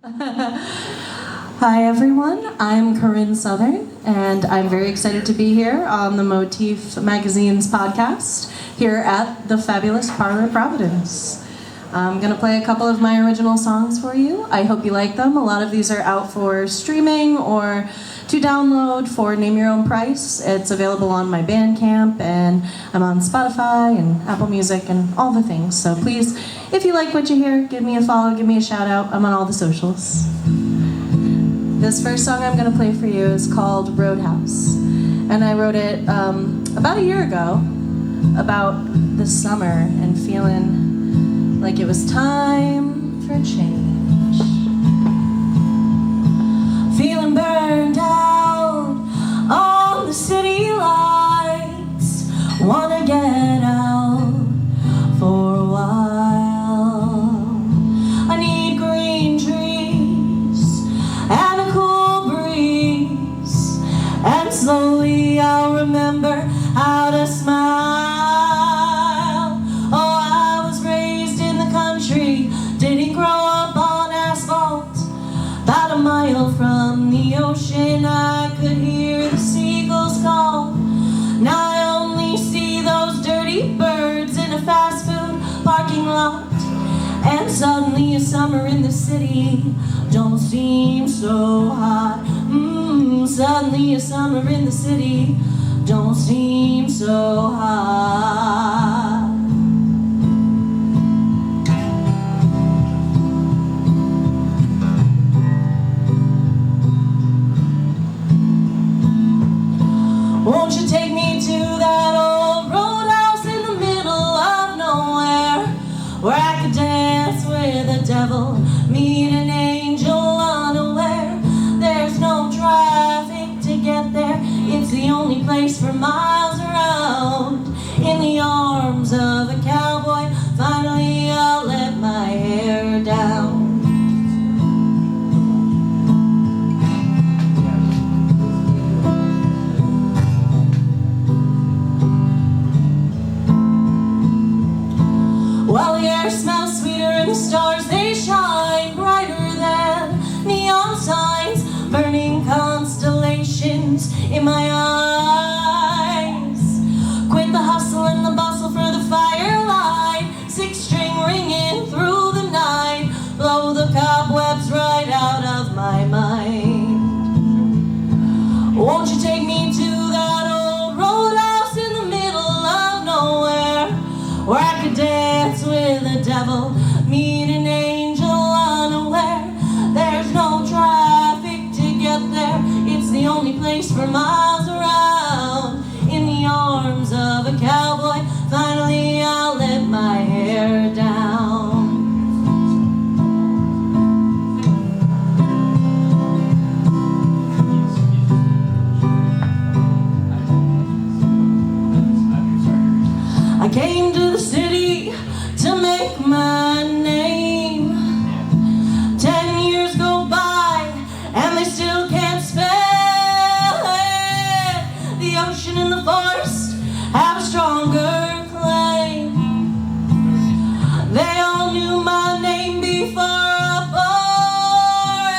Hi everyone, I'm Corinne Southern, and I'm very excited to be here on the Motif Magazine's podcast here at the fabulous Parlour Providence. I'm going to play a couple of my original songs for you. I hope you like them. A lot of these are out for streaming or to download for Name Your Own Price. It's available on my Bandcamp, and I'm on Spotify and Apple Music and all the things. So please, if you like what you hear, give me a follow, give me a shout out. I'm on all the socials. This first song I'm going to play for you is called Roadhouse. And I wrote it about a year ago about the summer and feeling like it was time for change. Feeling burned out on the city lights. Wanna get out for a while. I need green trees and a cool breeze, and slowly I'll remember how to smile. Oh, I was raised in the country, didn't grow up on asphalt. About a mile from the ocean, I could hear the seagulls call. Now I only see those dirty birds in a fast food parking lot. And suddenly a summer in the city don't seem so hot. Suddenly a summer in the city don't seem so hot. Won't you take me to that old roadhouse in the middle of nowhere, where I could dance with the devil, meet an angel unaware. There's no traffic to get there, it's the only place for miles around. In the arms of a cowboy, finally I'll let my hair down. Well, the air smells sweeter and the stars, they shine brighter than neon signs, burning constellations in my eyes. Quit the hustle and the bustle for the firelight, six-string ringing through the night, blow the cobwebs right out of my mind. Won't you take me to that old roadhouse in the middle of nowhere, where I could dance with the devil, meet an angel unaware. There's no traffic to get there, it's the only place for miles around. In the arms of a cowboy, finally I'll let my hair down. I came to the city to make my name. 10 years go by and they still can't spell it. The ocean and the forest have a stronger claim. They all knew my name before I bore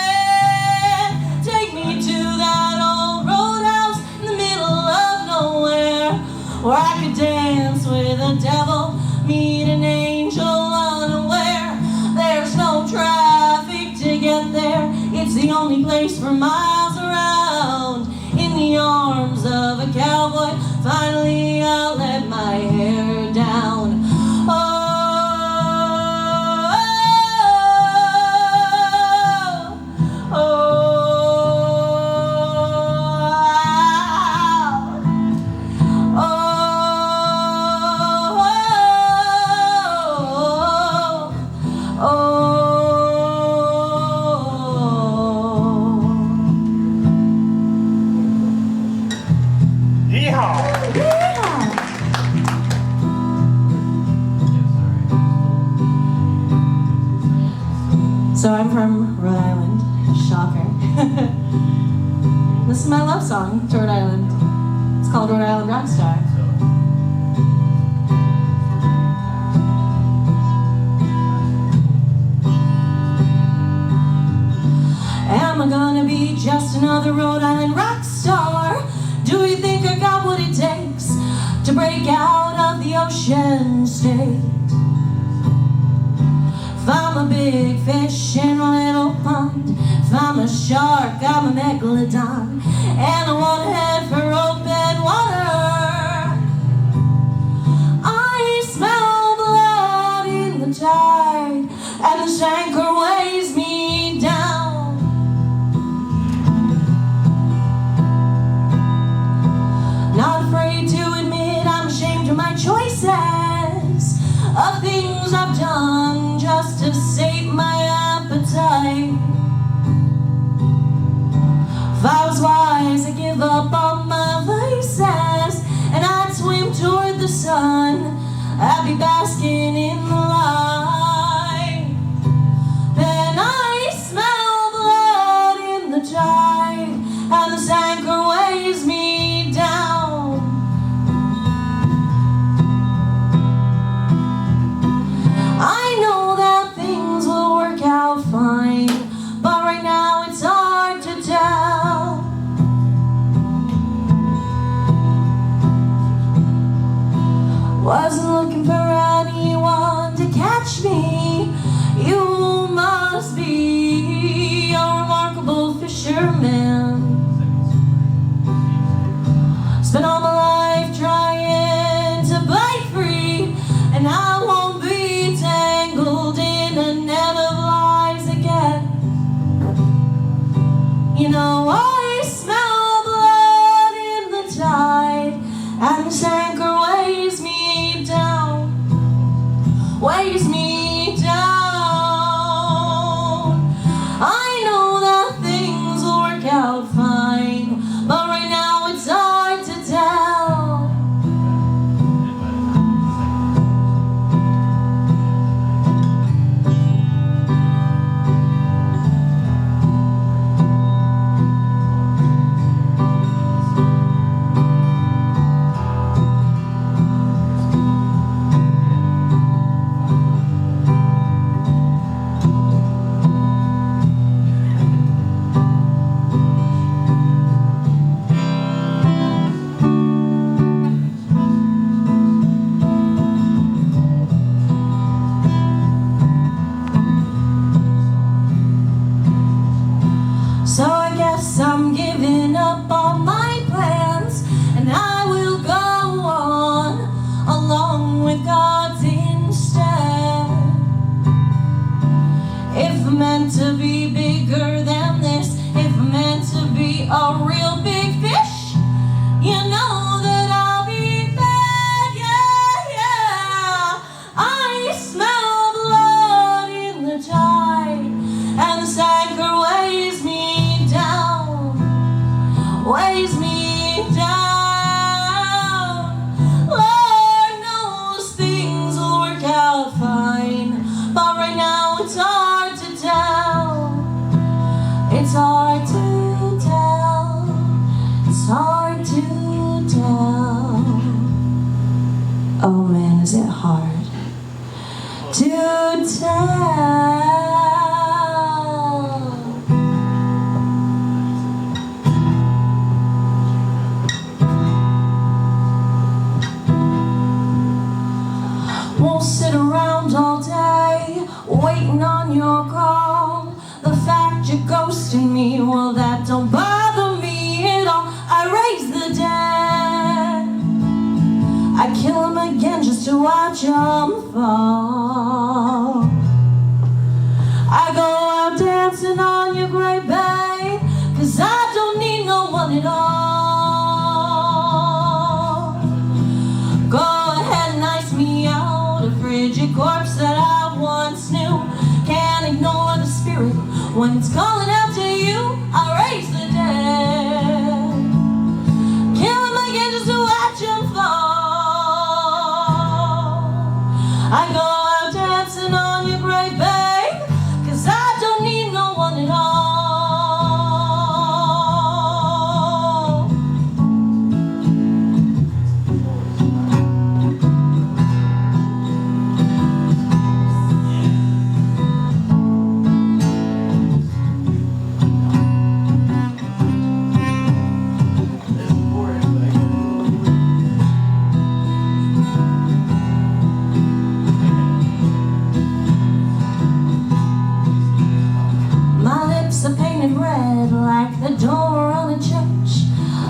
it. Take me to that old roadhouse in the middle of nowhere, where I could dance with the devil, meet an angel unaware. There's no traffic to get there, it's the only place for miles around. In the arms of a cowboy, finally I'll let my hair down. Oh, oh, oh, oh, oh, oh. So I'm from Rhode Island, shocker. This is my love song to Rhode Island. It's called Rhode Island Rockstar. Am I gonna be just another Rhode Island rock star? Do you think I got what it takes to break out of the ocean state? If I'm a big fish in a little pond, if I'm a shark, I'm a megalodon, and I want to head for open water. I smell blood in the tide, and the anchor weighs me down. Not afraid to admit I'm ashamed of my choices, of things I've done just to sate my appetite. If I was wise, I'd give up all my vices, and I'd swim toward the sun. I'd be basking in the light. Then I smell blood in the tide, and this anchor weighs me down. I know that things will work out fine, but right now it's hard to tell. Wasn't looking for anyone to catch me. You must be a remarkable fisherman. Spent all my life trying to bite free, and I won't be tangled in a net of lies again. You know, I smell blood in the tide, and this anchor weighs me down, weighs me down. I know that things will work out fine, but right now it's hard to tell. So I guess I'm giving up on my plans, and I will go on along with God's instead. If I'm meant to be bigger than this, if I'm meant to be a real big fish, you know that I'll be fed, yeah, yeah. I smell blood in the tide, and the anchor weighs me down, weighs me down. Lord knows things will work out fine, but right now it's hard to tell. It's hard to tell. It's hard to tell. Oh man, is it hard to tell? Won't sit around all day waiting on your call. The fact you're ghosting me, well, that don't bother me at all. I raise the dead, I kill them again just to watch them fall. I go out dancing on your grave, babe, 'cause I don't need no one at all. Go ahead and ice me out, a frigid corpse that I once knew. Can't ignore the spirit when it's calling out to you. I raise the dead, kill them again just to watch them fall. I go out dancing on your grave, babe, 'cause I don't need no one at all. lips are painted red like the door on a church.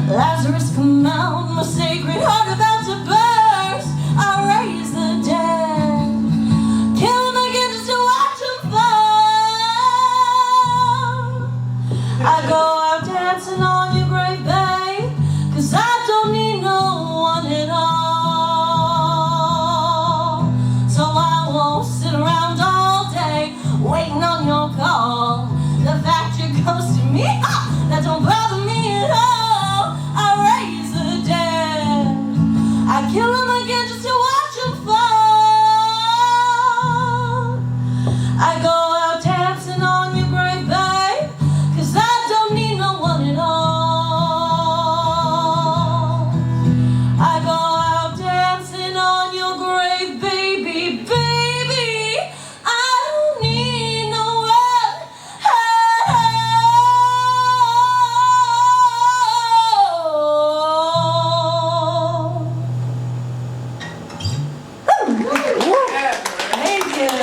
Lazarus, come out, my sacred heart about to burst. I raise the dead, kill them again just to watch them fall. I go out dancing on your grave, babe, 'cause I don't need no one at all. So I won't sit around all day waiting on your call. The fact you're ghosting me, that don't bother me at all. I raise the dead, I kill them again just to watch them fall. I go out dancing on your grave, babe, 'cause I don't need no one at all. I go out dancing on your grave, baby, baby. I don't need no one at all. Thank you.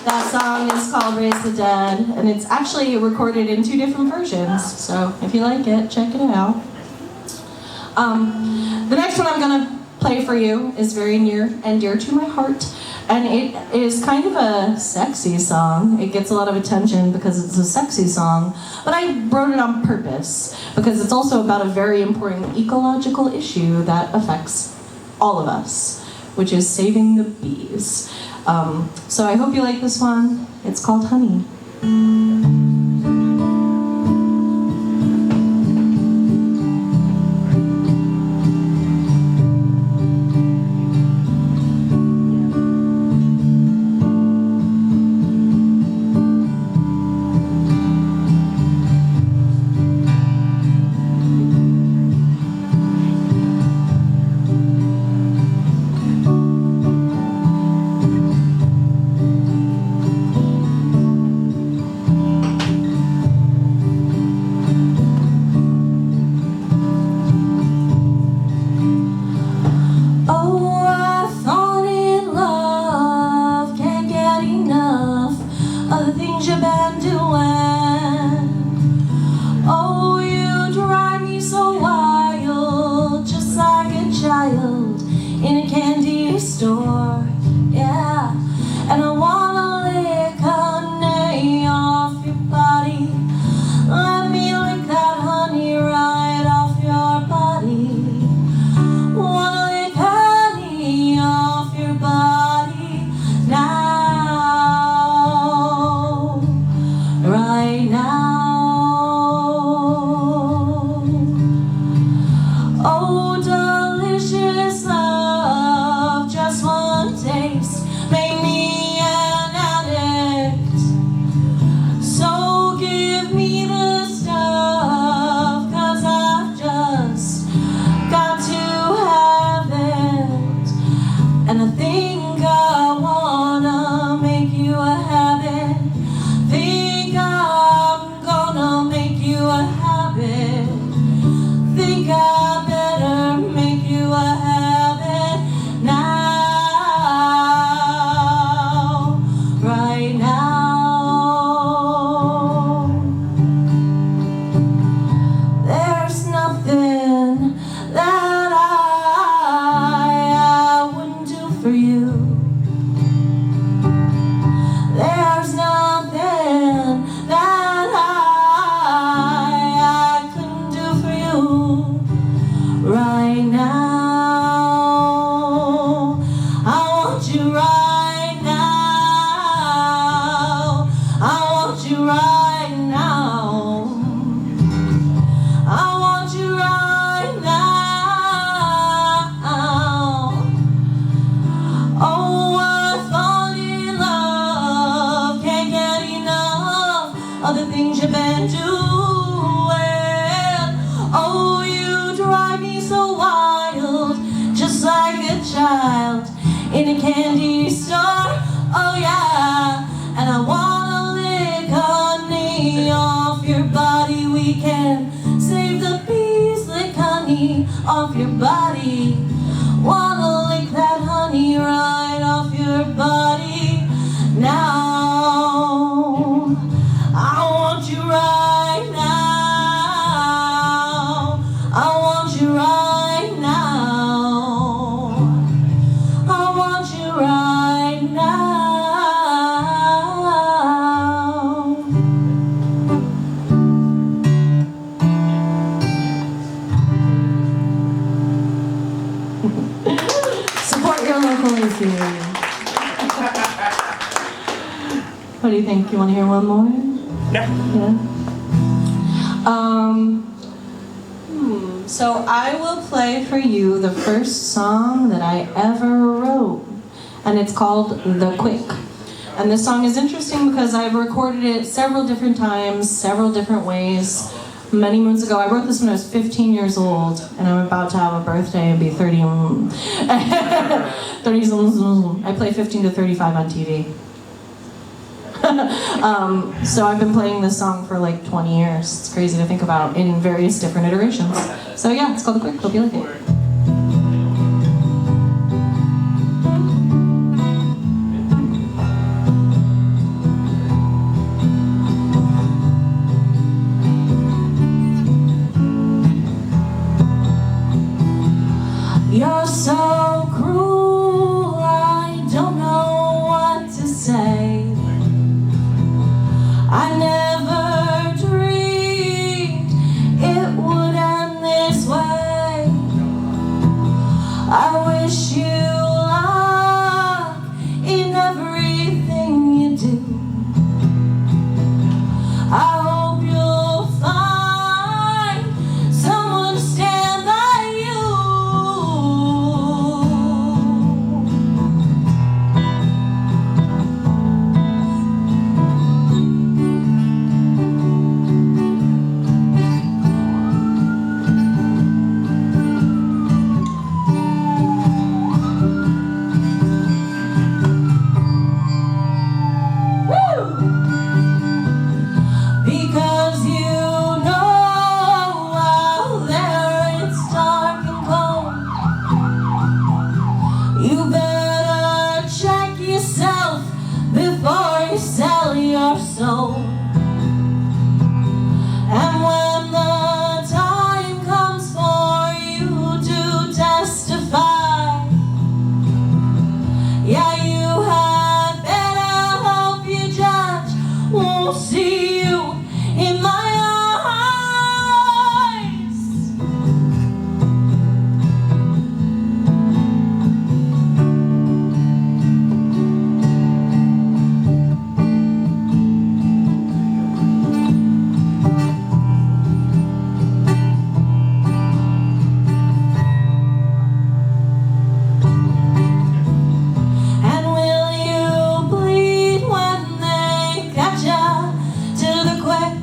That song is called Raise the Dead, and it's actually recorded in 2 different versions, so if you like it, check it out. The next one I'm going to play for you is very near and dear to my heart, and it is kind of a sexy song. It gets a lot of attention because it's a sexy song, but I wrote it on purpose because it's also about a very important ecological issue that affects all of us, which is saving the bees. So I hope you like this one. It's called Honey. In a candy store, yeah. And I wanna lick honey off your body. Let me lick that honey right off your body. Wanna lick honey off your body now, right now. Oh, delicious love, just one taste made me an addict. So give me the stuff, 'cause I've just got to have it. And I think I wanna make you a habit. Think I'm gonna make you a habit. Think I better make you a habit now, right now. There's nothing that I wouldn't do for you. There's nothing that I couldn't do for you. Right now, I want you right now. I want you right now. I want you right now. Oh, I've fallen in love, can't get enough of the things you've been doing. Oh, you drive me so wild, just like a child in a candy store. Oh yeah, and I wanna lick honey off your body. We can save the bees, lick honey off your body. Wanna lick that honey right off your body now. I want you right now. I want you right now. I want you right now. Support your local ACA. What do you think? You want to hear one more? Yeah. So I will play for you the first song that I ever wrote, and it's called The Quick. And this song is interesting because I've recorded it several different times, several different ways. Many moons ago, I wrote this when I was 15 years old, and I'm about to have a birthday and be 30. 30. I play 15 to 35 on TV. So I've been playing this song for like 20 years. It's crazy to think about in various different iterations. So yeah, it's called The Quick. Hope you like it. You're so cruel, I don't know what to say. I never dreamed it would end this way. I wish you luck in everything you do. I hope you'll find someone to stand by you. Because you know out there it's dark and cold. You better check yourself before you sell your soul. And when the time comes for you to testify, yeah, you had better hope your judge won't see you in my eyes. And will you bleed when they catch ya to the quick?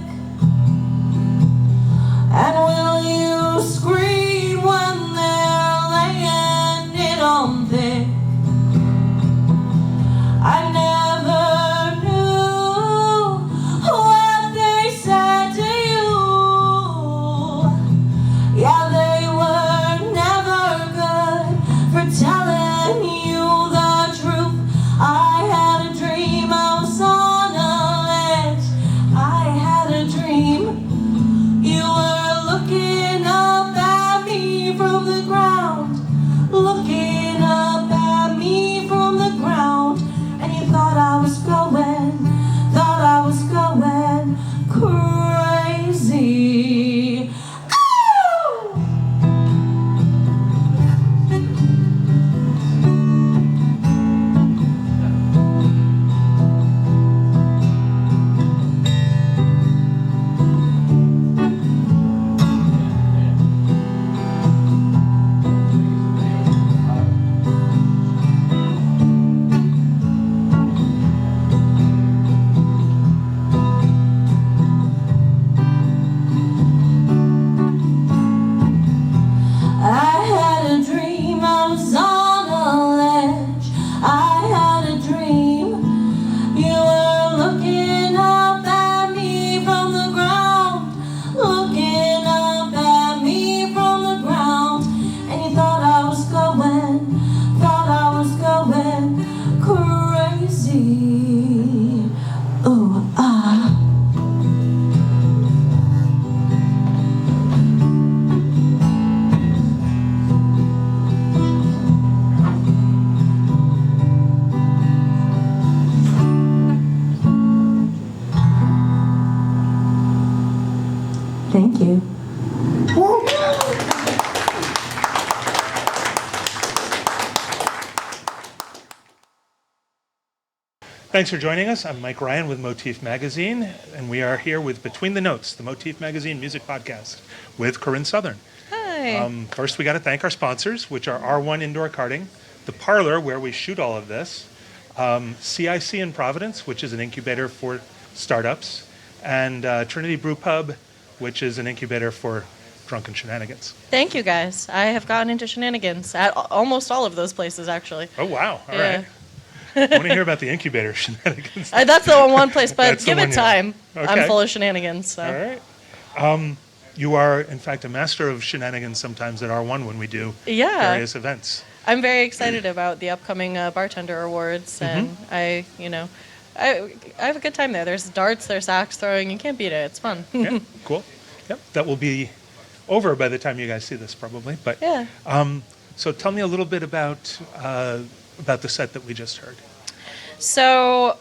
Thank you. Thanks for joining us. I'm Mike Ryan with Motif Magazine, and we are here with Between the Notes, the Motif Magazine music podcast with Corinne Southern. Hi. First, we got to thank our sponsors, which are R1 Indoor Karting, the Parlour, where we shoot all of this, CIC in Providence, which is an incubator for startups, and Trinity Brew Pub, which is an incubator for drunken shenanigans. Thank you, guys. I have gotten into shenanigans at almost all of those places, actually. Oh, wow. All Yeah. right. I want to hear about the incubator shenanigans. That's the one place, but That's the give one, it yeah. time. Okay. I'm full of shenanigans. So. All right. You are, in fact, a master of shenanigans sometimes at R1 when we do various events. I'm very excited about the upcoming bartender awards, and I have a good time there. There's darts, there's axe throwing. You can't beat it. It's fun. Yeah, cool. Yep, that will be over by the time you guys see this, probably. But Yeah. So tell me a little bit about the set that we just heard. So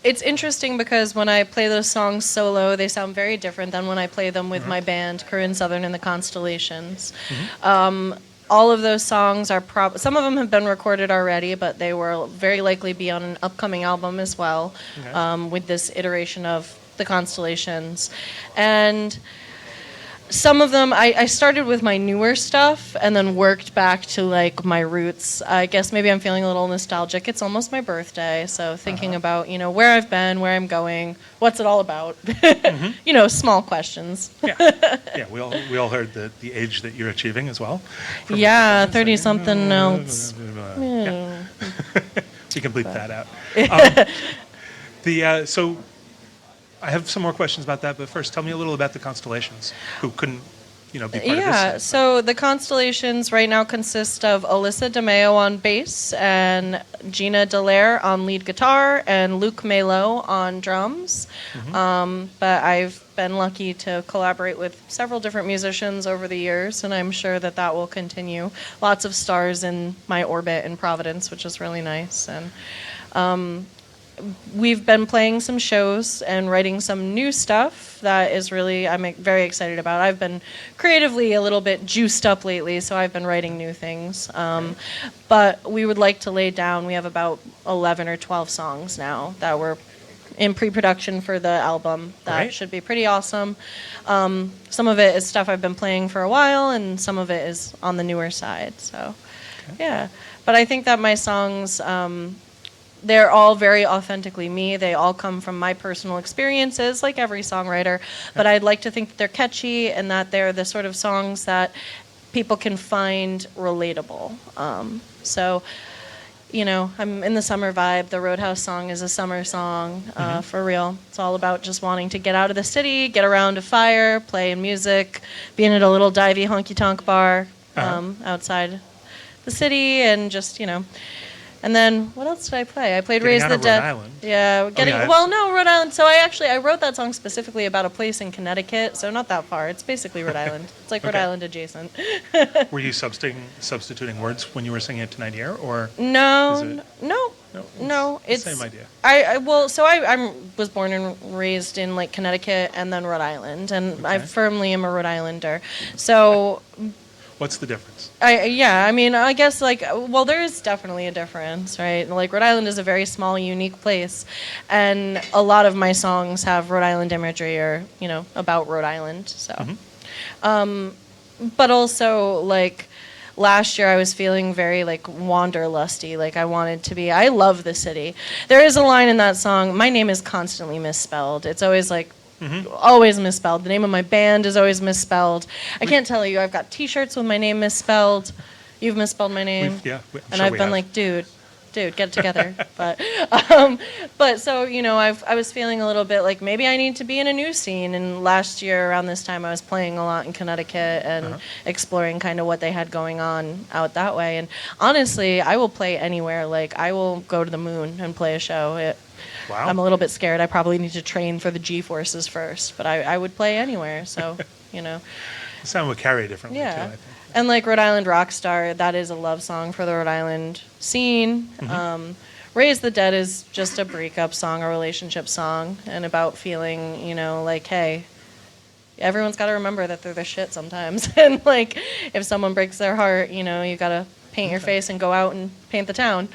it's interesting because when I play those songs solo, they sound very different than when I play them with my band, Corinne Southern and the Constellations. All of those songs are some of them have been recorded already, but they will very likely be on an upcoming album as well, with this iteration of the Constellations. And some of them, I started with my newer stuff and then worked back to like my roots. I guess maybe I'm feeling a little nostalgic. It's almost my birthday, so thinking about, where I've been, where I'm going, what's it all about? Small questions. Yeah, we all heard the age that you're achieving as well. Yeah, 30-something else. Yeah. You can bleep that out. So I have some more questions about that, but first, tell me a little about the Constellations, who couldn't, be part of this. Yeah, so the Constellations right now consist of Alyssa DeMeo on bass and Gina Dallaire on lead guitar and Luke Melo on drums. But I've been lucky to collaborate with several different musicians over the years, and I'm sure that will continue. Lots of stars in my orbit in Providence, which is really nice. And we've been playing some shows and writing some new stuff that is really, I'm very excited about. I've been creatively a little bit juiced up lately, so I've been writing new things. But we would like to lay down, we have about 11 or 12 songs now that we're in pre-production for the album. That should be pretty awesome. Some of it is stuff I've been playing for a while, and some of it is on the newer side. So, yeah. But I think that my songs, they're all very authentically me. They all come from my personal experiences, like every songwriter. But I'd like to think that they're catchy and that they're the sort of songs that people can find relatable. So, I'm in the summer vibe. The Roadhouse song is a summer song, for real. It's all about just wanting to get out of the city, get around a fire, playing music, being at a little divey honky-tonk bar outside the city, and just, And then what else did I play? I played Getting Raise out the of Dead. Rhode Island. Yeah, Rhode Island. So I wrote that song specifically about a place in Connecticut, so not that far. It's basically Rhode Island. It's like Rhode Island adjacent. Were you substituting words when you were singing it tonight here, or No. It's the same idea. I was born and raised in like Connecticut and then Rhode Island, and I firmly am a Rhode Islander. So. What's the difference? I guess there is definitely a difference, right? Like Rhode Island is a very small, unique place, and a lot of my songs have Rhode Island imagery or, about Rhode Island. So, but also last year I was feeling very wanderlusty, I love the city. There is a line in that song, my name is constantly misspelled. It's always always misspelled. The name of my band is always misspelled. I can't tell you, I've got t-shirts with my name misspelled. You've misspelled my name. And I've been dude, get it together. But so, I was feeling a little bit maybe I need to be in a new scene. And last year around this time I was playing a lot in Connecticut and exploring kind of what they had going on out that way. And honestly, I will play anywhere. I will go to the moon and play a show. Wow. I'm a little bit scared. I probably need to train for the G-forces first, but I would play anywhere, so, The sound would carry differently, too, I think. And Rhode Island Rockstar, that is a love song for the Rhode Island scene. Raise the Dead is just a breakup song, a relationship song, and about feeling, hey, everyone's got to remember that they're the shit sometimes. And like, if someone breaks their heart, you know, you got to paint your face and go out and paint the town.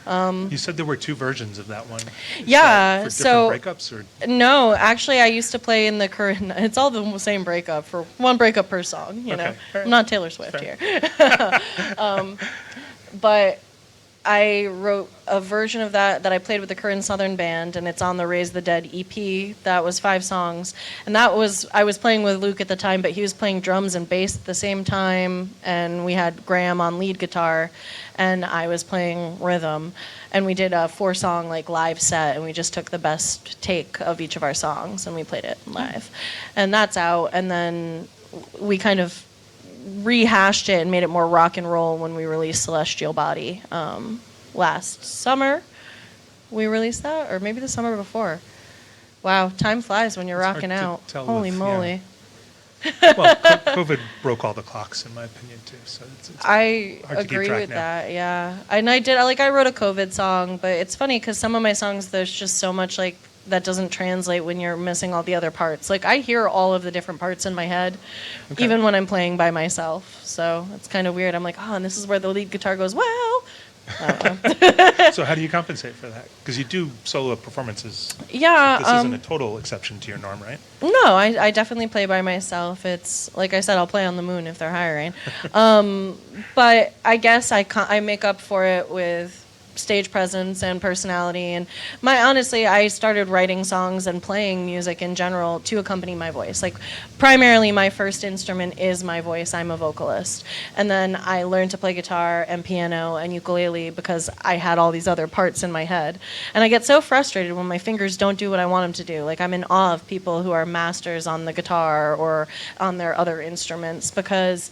You said there were 2 versions of that one. Is Yeah, that for so different breakups or? no, actually, I used to play in the Corinne. It's all the same breakup for one breakup per song. You know, Okay, fair I'm not Taylor Swift Fair. here. But I wrote a version of that I played with the Corinne Southern band, and it's on the Raise the Dead EP. That was 5 songs, and I was playing with Luke at the time, but he was playing drums and bass at the same time, and we had Graham on lead guitar, and I was playing rhythm, and we did a 4-song like live set, and we just took the best take of each of our songs and we played it live, and that's out, and then we kind of rehashed it and made it more rock and roll when we released Celestial Body last summer. We released that, or maybe the summer before. Wow, time flies when you're It's rocking hard to out. tell Holy with- moly. Well, COVID broke all the clocks, in my opinion, too. So it's I hard to keep agree track with now. that, yeah. And I wrote a COVID song, but it's funny because some of my songs, there's just so much like that doesn't translate when you're missing all the other parts. Like I hear all of the different parts in my head, Okay. even when I'm playing by myself. So it's kind of weird. I'm like, oh, and this is where the lead guitar goes, wow. So how do you compensate for that? Because you do solo performances. Yeah. This isn't a total exception to your norm, right? No, I definitely play by myself. It's like I said, I'll play on the moon if they're hiring. But I guess I make up for it with stage presence and personality. And honestly, I started writing songs and playing music in general to accompany my voice. Like primarily my first instrument is my voice. I'm a vocalist. And then I learned to play guitar and piano and ukulele because I had all these other parts in my head. And I get so frustrated when my fingers don't do what I want them to do. Like I'm in awe of people who are masters on the guitar or on their other instruments because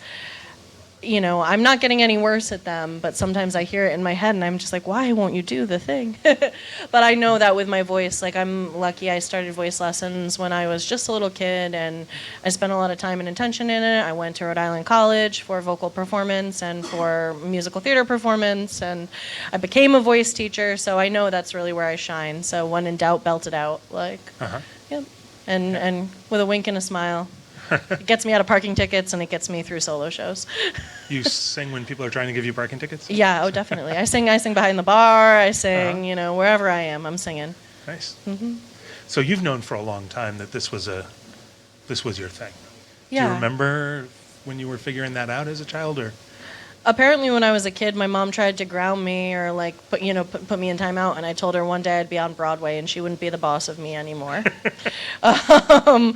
you know, I'm not getting any worse at them, but sometimes I hear it in my head and I'm just like, why won't you do the thing? But I know that with my voice, like I'm lucky I started voice lessons when I was just a little kid and I spent a lot of time and attention in it. I went to Rhode Island College for vocal performance and for musical theater performance, and I became a voice teacher, so I know that's really where I shine. So when in doubt, belt it out. Like, yep. And with a wink and a smile. It gets me out of parking tickets and it gets me through solo shows. You sing when people are trying to give you parking tickets? Yeah, oh, definitely. I sing behind the bar. I sing, you know, wherever I am, I'm singing. Nice. So you've known for a long time that this was your thing. Yeah. Do you remember when you were figuring that out as a child, or? Apparently, when I was a kid, my mom tried to ground me or like put me in timeout, and I told her one day I'd be on Broadway and she wouldn't be the boss of me anymore. And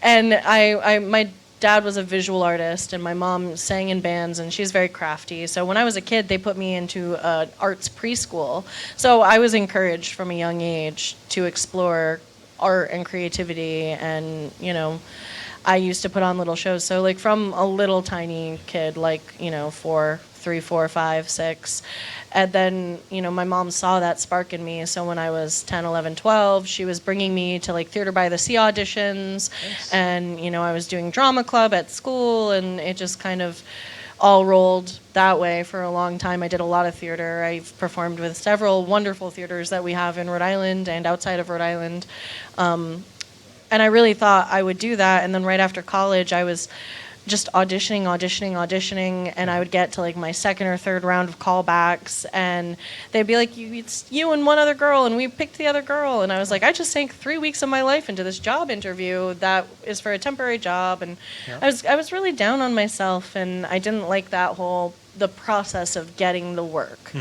my dad was a visual artist, and my mom sang in bands, and she's very crafty. So when I was a kid, they put me into arts preschool. So I was encouraged from a young age to explore art and creativity, and you know. I used to put on little shows. So like from a little tiny kid, like, you know, 3, 4, 5, 6. And then, you know, my mom saw that spark in me. So when I was 10, 11, 12, she was bringing me to like Theater by the Sea auditions. Nice. And, you know, I was doing drama club at school, and it just kind of all rolled that way for a long time. I did a lot of theater. I've performed with several wonderful theaters that we have in Rhode Island and outside of Rhode Island. And I really thought I would do that. And then right after college, I was just auditioning. And I would get to like my second or third round of callbacks. And they'd be like, it's you and one other girl. And we picked the other girl. And I was like, I just sank 3 weeks of my life into this job interview that is for a temporary job. And Yeah. I was really down on myself. And I didn't like the process of getting the work.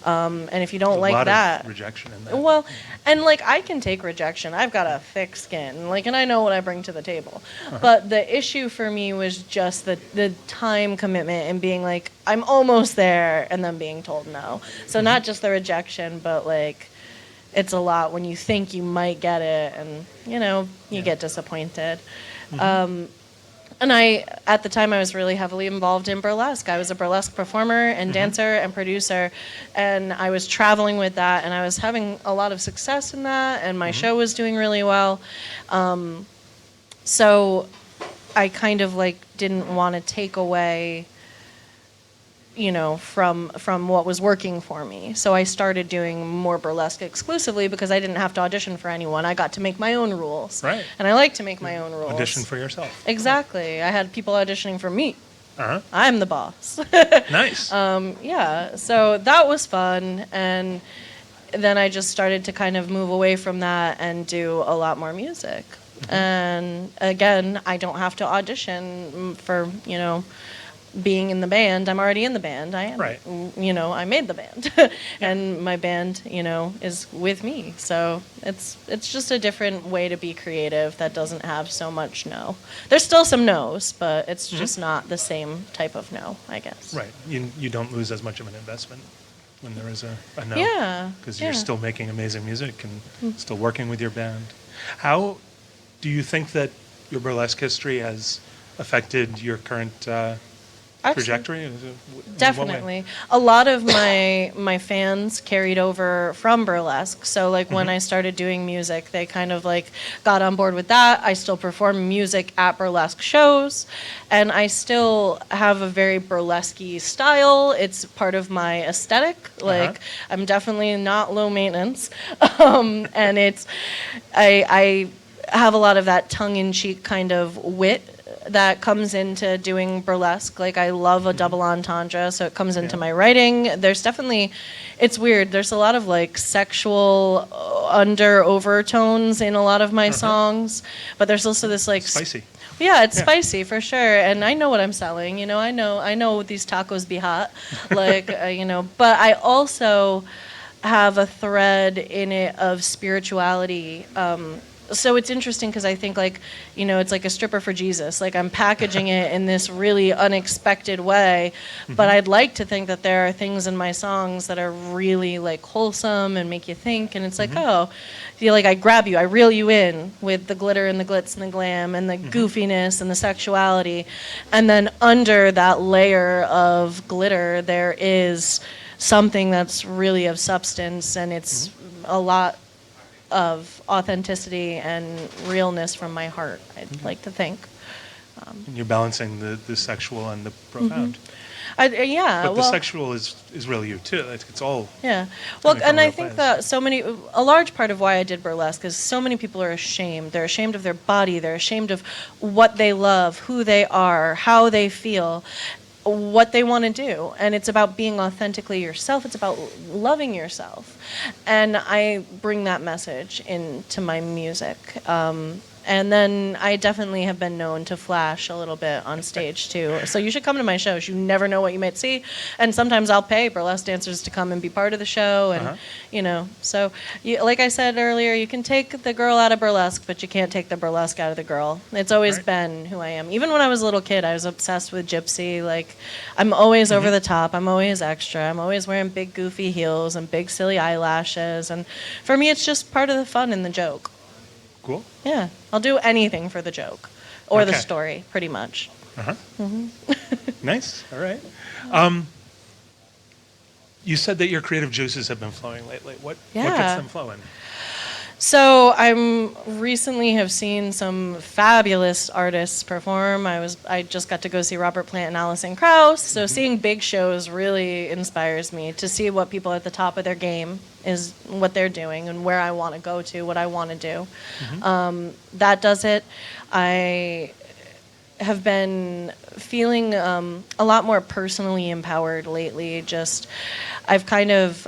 And if you don't There's like a lot that, of rejection in that. well, and like I can take rejection. I've got a thick skin, like, and I know what I bring to the table. But the issue for me was just the time commitment and being like, I'm almost there, and then being told no. So not just the rejection, but like, it's a lot when you think you might get it, and you know, you get disappointed. And at the time, I was really heavily involved in burlesque. I was a burlesque performer and dancer and producer, and I was traveling with that, and I was having a lot of success in that, and my show was doing really well. So I kind of like didn't want to take away from what was working for me. So I started doing more burlesque exclusively because I didn't have to audition for anyone. I got to make my own rules. Right. And I like to make my own rules. Audition for yourself. Exactly. I had people auditioning for me. Uh-huh. I'm the boss. Nice. Yeah, so that was fun, and then I just started to kind of move away from that and do a lot more music. And again, I don't have to audition for, being in the band. I'm already in the band. I am. Right. I made the band. And my band, is with me. So it's just a different way to be creative that doesn't have so much no. There's still some no's, but it's just not the same type of no, I guess. Right. You don't lose as much of an investment when there is a no. Yeah. Because you're still making amazing music and still working with your band. How do you think that your burlesque history has affected your current trajectory? In what way? Definitely. A lot of my fans carried over from burlesque. So when I started doing music, they kind of got on board with that. I still perform music at burlesque shows, and I still have a very burlesque-y style. It's part of my aesthetic. I'm definitely not low maintenance. And I have a lot of that tongue-in-cheek kind of wit that comes into doing burlesque. I love a double entendre, so it comes into my writing. There's definitely, it's weird, there's a lot of sexual overtones in a lot of my songs, but there's also this Spicy. Yeah, it's spicy for sure, and I know what I'm selling. I know these tacos be hot, but I also have a thread in it of spirituality. So it's interesting because I think it's like a stripper for Jesus. I'm packaging it in this really unexpected way, but I'd like to think that there are things in my songs that are really wholesome and make you think. And it's I grab you, I reel you in with the glitter and the glitz and the glam and the goofiness and the sexuality, and then under that layer of glitter there is something that's really of substance, and it's a lot of authenticity and realness from my heart, I'd like to think. And you're balancing the sexual and the profound. But the sexual is real you too. It's all. Yeah. Well, and I think place. that a large part of why I did burlesque is so many people are ashamed. They're ashamed of their body. They're ashamed of what they love, who they are, how they feel, what they want to do. And it's about being authentically yourself. It's about loving yourself. And I bring that message into my music. And then I definitely have been known to flash a little bit on stage too. So you should come to my shows. You never know what you might see. And sometimes I'll pay burlesque dancers to come and be part of the show. And, so like I said earlier, you can take the girl out of burlesque, but you can't take the burlesque out of the girl. It's always been who I am. Even when I was a little kid, I was obsessed with gypsy. I'm always over the top. I'm always extra. I'm always wearing big goofy heels and big silly eyelashes. And for me, it's just part of the fun and the joke. Cool. Yeah, I'll do anything for the joke or the story, pretty much. Nice. All right. You said that your creative juices have been flowing lately. What gets them flowing? So recently have seen some fabulous artists perform. I just got to go see Robert Plant and Alison Krauss. So seeing big shows really inspires me to see what people at the top of their game is, what they're doing, and where I want to go to, what I want to do. That does it. I have been feeling a lot more personally empowered lately. I've kind of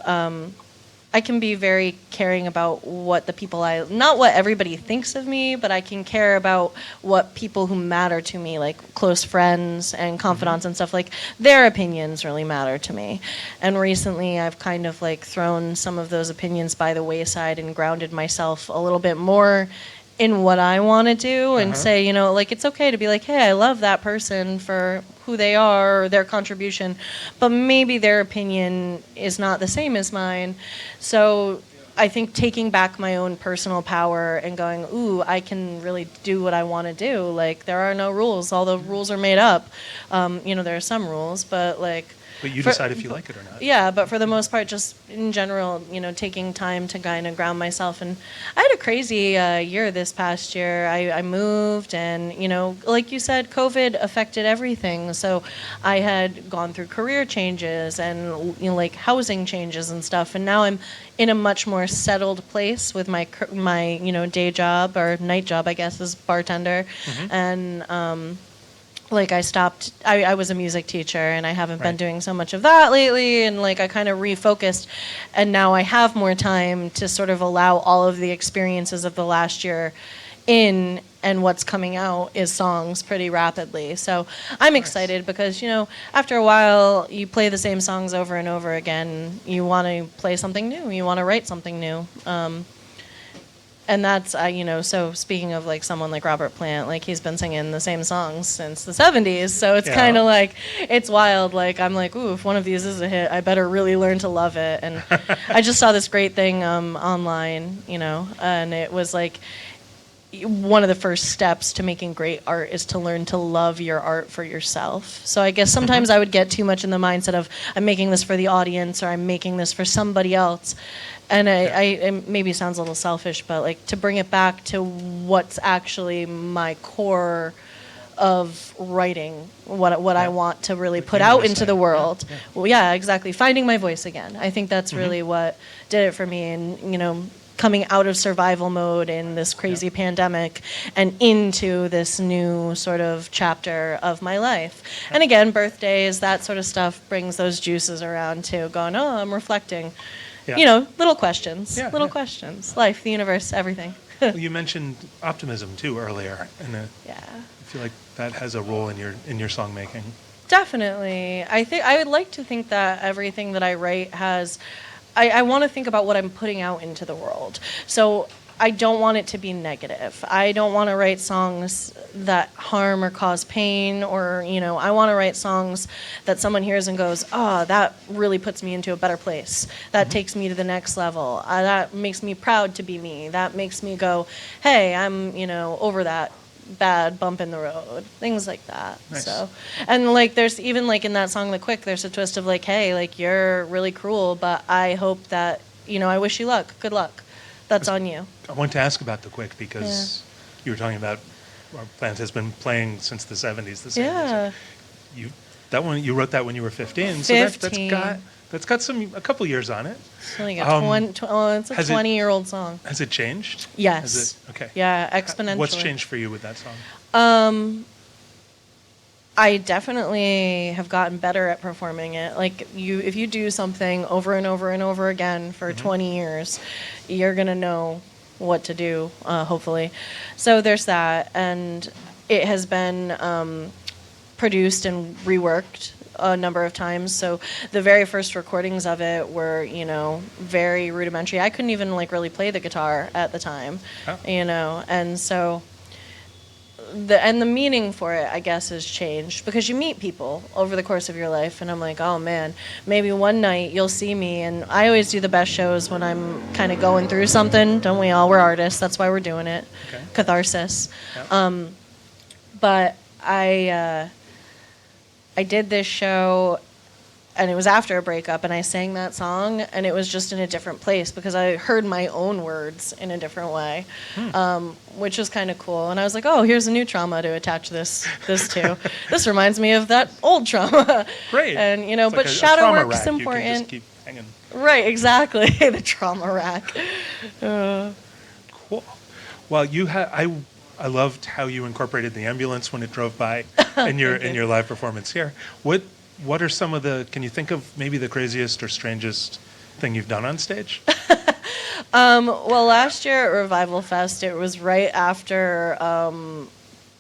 I can be very caring about what the people not what everybody thinks of me, but I can care about what people who matter to me, like close friends and confidants and stuff, their opinions really matter to me. And recently I've kind of thrown some of those opinions by the wayside and grounded myself a little bit more in what I want to do and say, it's okay to be hey, I love that person for who they are or their contribution, but maybe their opinion is not the same as mine. So I think taking back my own personal power and going, ooh, I can really do what I want to do. There are no rules. All the rules are made up. There are some rules, but But you decide if you like it or not. Yeah, but for the most part, just in general, taking time to kind of ground myself. And I had a crazy year this past year. I moved, and, like you said, COVID affected everything. So I had gone through career changes and, like housing changes and stuff. And now I'm in a much more settled place with my day job, or night job, I guess, as bartender. And, like I was a music teacher, and I haven't been doing so much of that lately, and like I kind of refocused, and now I have more time to sort of allow all of the experiences of the last year in, and what's coming out is songs pretty rapidly. So I'm excited because, after a while you play the same songs over and over again. You want to play something new. You want to write something new. And that's, so speaking of like someone like Robert Plant, like he's been singing the same songs since the 70s. So it's kind of like, it's wild. Like, I'm like, ooh, if one of these is a hit, I better really learn to love it. And I just saw this great thing online, and it was like, one of the first steps to making great art is to learn to love your art for yourself. So I guess sometimes I would get too much in the mindset of, I'm making this for the audience, or I'm making this for somebody else. And it maybe sounds a little selfish, but like to bring it back to what's actually my core of writing, what I want to really put out into the world. Well, yeah, exactly. Finding my voice again. I think that's really what did it for me. And, coming out of survival mode in this crazy pandemic and into this new sort of chapter of my life. And again, birthdays, that sort of stuff brings those juices around too, going, oh, I'm reflecting. Little questions, questions. Life, the universe, everything. Well, you mentioned optimism too earlier, and I feel like that has a role in your song making. Definitely. I would like to think that everything that I write has, I want to think about what I'm putting out into the world. So I don't want it to be negative. I don't want to write songs that harm or cause pain, or, I want to write songs that someone hears and goes, oh, that really puts me into a better place. That takes me to the next level. That makes me proud to be me. That makes me go, hey, I'm, over that bad bump in the road, things like that. Nice. So, and like there's even like in that song The Quick, there's a twist of like, hey, like you're really cruel, but I hope that, I wish you luck, good luck, that's on you. I want to ask about The Quick because you were talking about our band has been playing since the 70s, the same music. You wrote that when you were 15, so that's got a couple years on it. It's like it's a 20-year-old song. Has it changed? Yes. Okay. Yeah, exponentially. What's changed for you with that song? I definitely have gotten better at performing it. Like if you do something over and over and over again for 20 years, you're gonna know what to do, hopefully. So there's that, and it has been produced and reworked a number of times. So the very first recordings of it were, very rudimentary. I couldn't even like really play the guitar at the time, and so the meaning for it, I guess, has changed because you meet people over the course of your life, and I'm like, oh man, maybe one night you'll see me. And I always do the best shows when I'm kind of going through something, don't we all? We're artists, that's why we're doing it. Okay. Catharsis. Yep. But I did this show, and it was after a breakup, and I sang that song, and it was just in a different place because I heard my own words in a different way, which was kind of cool. And I was like, oh, here's a new trauma to attach this to. This reminds me of that old trauma. Great. And, it's but like shadow work's important. You can just keep hanging. Right, exactly. The trauma rack. Cool. Well, I loved how you incorporated the ambulance when it drove by in your live performance here. What are some of can you think of maybe the craziest or strangest thing you've done on stage? Well, last year at Revival Fest, it was right after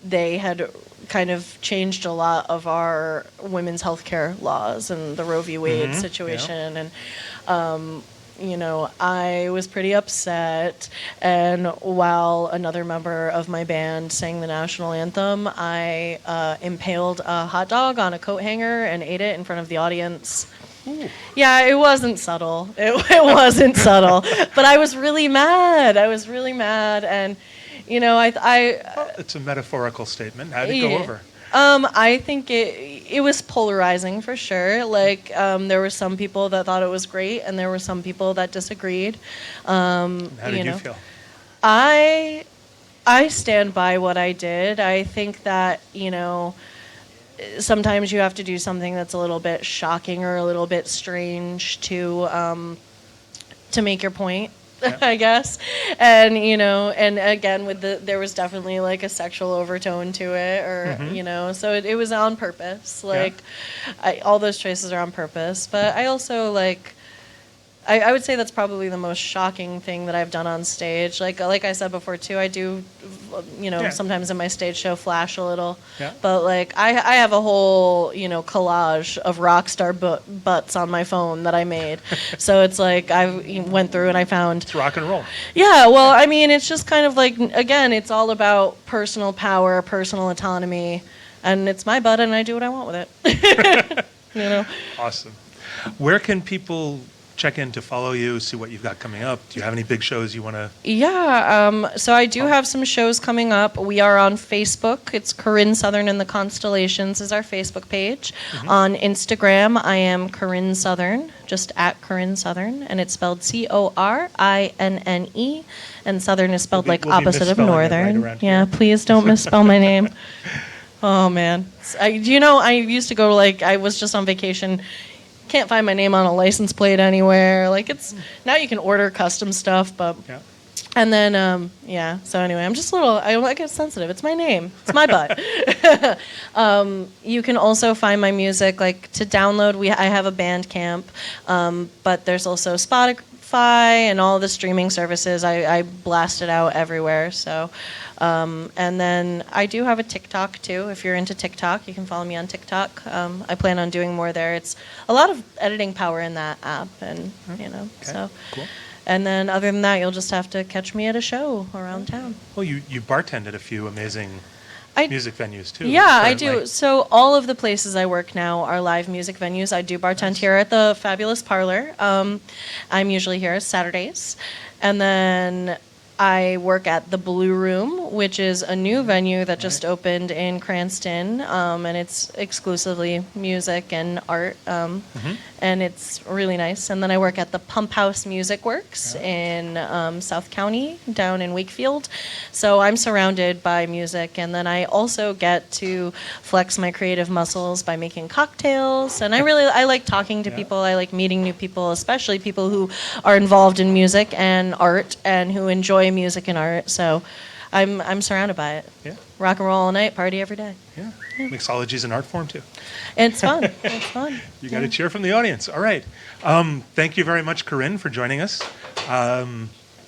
they had kind of changed a lot of our women's healthcare laws and the Roe v. Wade situation. Yeah. And I was pretty upset, and while another member of my band sang the national anthem, I impaled a hot dog on a coat hanger and ate it in front of the audience. Ooh. Yeah, it wasn't subtle. It wasn't subtle, but I was really mad. And it's a metaphorical statement. How did it go over? I think it was polarizing for sure. Like there were some people that thought it was great, and there were some people that disagreed. How did you feel? I stand by what I did. I think that, sometimes you have to do something that's a little bit shocking or a little bit strange to make your point. Yeah. I guess, and and again there was definitely like a sexual overtone to it, or so it was on purpose. Like, all those choices are on purpose. But I also like, I would say that's probably the most shocking thing that I've done on stage. Like I said before too, I do, sometimes in my stage show flash a little. Yeah. But like I have a whole, collage of rock star butts on my phone that I made. So it's like I went through and I found. It's rock and roll. Yeah, well, I mean, it's just kind of like, again, it's all about personal power, personal autonomy, and it's my butt and I do what I want with it. Awesome. Where can people check in to follow you, see what you've got coming up? Do you have any big shows you want to? Yeah, so I do have some shows coming up. We are on Facebook. It's Corinne Southern and the Constellations is our Facebook page. On Instagram, I am Corinne Southern, just at Corinne Southern, and it's spelled Corinne, and Southern is spelled like opposite of Northern. Right yeah, please don't misspell my name. Oh man, I used to go I was just on vacation. Can't find my name on a license plate anywhere. Like, it's now you can order custom stuff, but and then so anyway, I'm just I get sensitive. It's my name. It's my butt. You can also find my music to download. I have a Bandcamp, but there's also Spotify and all the streaming services. I blast it out everywhere. So and then I do have a TikTok too. If you're into TikTok, you can follow me on TikTok. I plan on doing more there. It's a lot of editing power in that app, and so. Cool. And then other than that, you'll just have to catch me at a show around town. Well, you bartended a few amazing music venues too. Yeah, I do. So all of the places I work now are live music venues. I do bartend here at the Fabulous Parlour. I'm usually here Saturdays. And then I work at the Blue Room, which is a new venue that just opened in Cranston, and it's exclusively music and art, and it's really nice. And then I work at the Pump House Music Works in South County, down in Wakefield. So I'm surrounded by music, and then I also get to flex my creative muscles by making cocktails. And I like talking to people. I like meeting new people, especially people who are involved in music and art and who enjoy music and art. So I'm surrounded by it. Yeah. Rock and roll all night, party every day. Yeah. Mixology is an art form too. It's fun. It's fun. You got a cheer from the audience. All right. Thank you very much, Corinne, for joining us.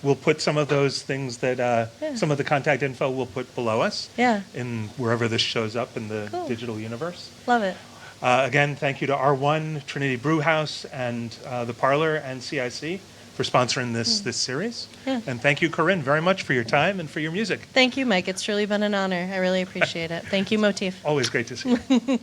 We'll put some of those things that some of the contact info we'll put below us. Yeah. In wherever this shows up in the digital universe. Love it. Again, thank you to R1, Trinity Brew House, and the Parlour and CIC for sponsoring this series. Yeah. And thank you, Corinne, very much for your time and for your music. Thank you, Mike. It's truly been an honor. I really appreciate it. Thank you, Motif. Always great to see you.